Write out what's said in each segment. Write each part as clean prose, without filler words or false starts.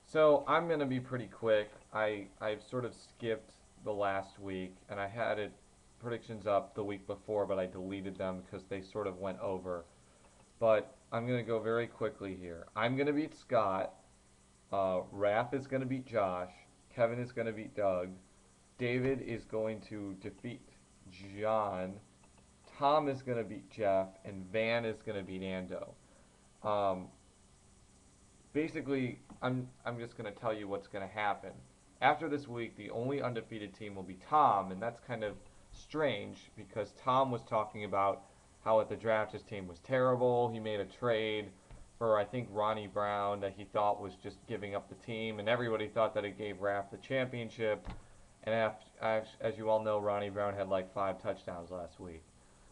So I'm gonna be pretty quick. I've sort of skipped the last week, and I had it predictions up the week before, but I deleted them because they sort of went over. But I'm gonna go very quickly here. I'm gonna beat Scott. Raph is gonna beat Josh. Kevin is gonna beat Doug. David is going to defeat John. Tom is gonna beat Jeff, and Van is gonna beat Ando. Um, Basically, I'm just going to tell you what's going to happen. After this week, the only undefeated team will be Tom, and that's kind of strange because Tom was talking about how at the draft his team was terrible. He made a trade for I think Ronnie Brown that he thought was just giving up the team, and everybody thought that it gave Raph the championship. And as you all know, Ronnie Brown had like 5 touchdowns last week.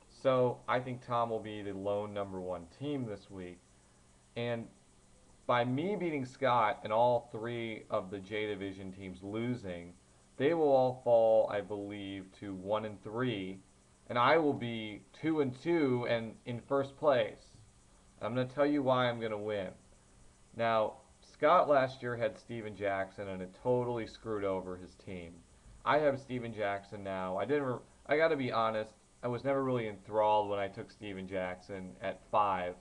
So I think Tom will be the lone number one team this week. And by me beating Scott and all three of the J Division teams losing, they will all fall, I believe, to 1-3, and I will be 2-2 and in first place. I'm going to tell you why I'm going to win. Now, Scott last year had Steven Jackson, and it totally screwed over his team. I have Steven Jackson now. I got to be honest. I was never really enthralled when I took Steven Jackson at 5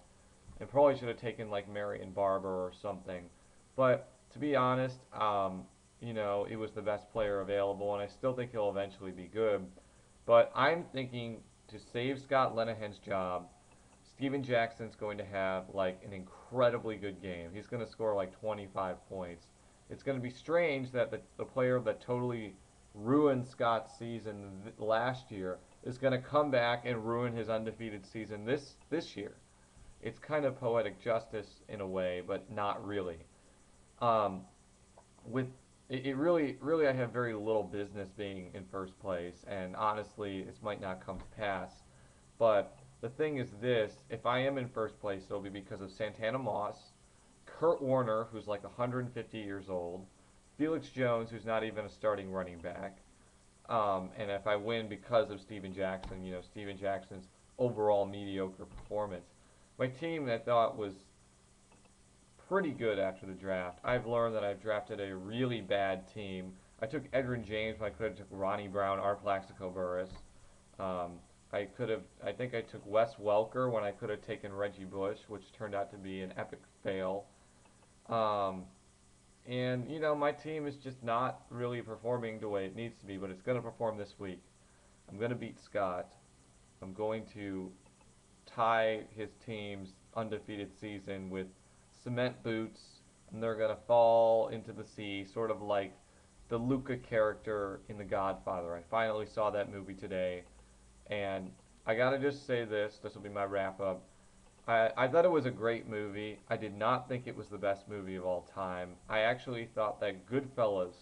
and probably should have taken like Marion Barber or something. But to be honest, it was the best player available, and I still think he'll eventually be good. But I'm thinking to save Scott Lenahan's job, Steven Jackson's going to have like an incredibly good game. He's going to score like 25 points. It's going to be strange that the player that totally ruined Scott's season last year is going to come back and ruin his undefeated season this year. It's kind of poetic justice in a way, but not really. Um, with it really, I have very little business being in first place, and honestly, this might not come to pass. But the thing is this: if I am in first place, it'll be because of Santana Moss, Kurt Warner, who's like 150 years old, Felix Jones, who's not even a starting running back, and if I win because of Steven Jackson, Steven Jackson's overall mediocre performance. My team I thought was pretty good after the draft. I've learned that I've drafted a really bad team. I took Edgerrin James when I could have took Ronnie Brown or Plaxico Burress. I think I took Wes Welker when I could have taken Reggie Bush, which turned out to be an epic fail. Um, and my team is just not really performing the way it needs to be, but it's going to perform this week. I'm going to beat Scott. I'm going to tie his team's undefeated season with cement boots, and they're going to fall into the sea, sort of like the Luca character in The Godfather. I finally saw that movie today, and I gotta just say this will be my wrap up. I thought it was a great movie. I did not think it was the best movie of all time. I actually thought that Goodfellas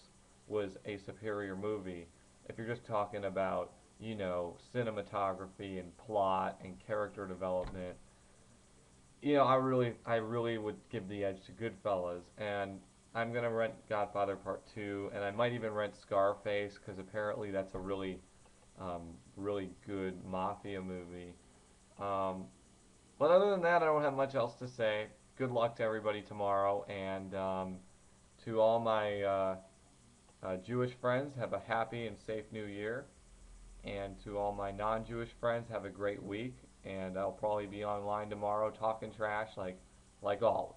was a superior movie. If you're just talking about, cinematography and plot and character development, I really would give the edge to Goodfellas, and I'm gonna rent Godfather Part 2, and I might even rent Scarface because apparently that's a really good mafia movie. Um, but other than that, I don't have much else to say. Good luck to everybody tomorrow, and to all my Jewish friends, have a happy and safe New Year. And to all my non-Jewish friends, have a great week. And I'll probably be online tomorrow talking trash like always.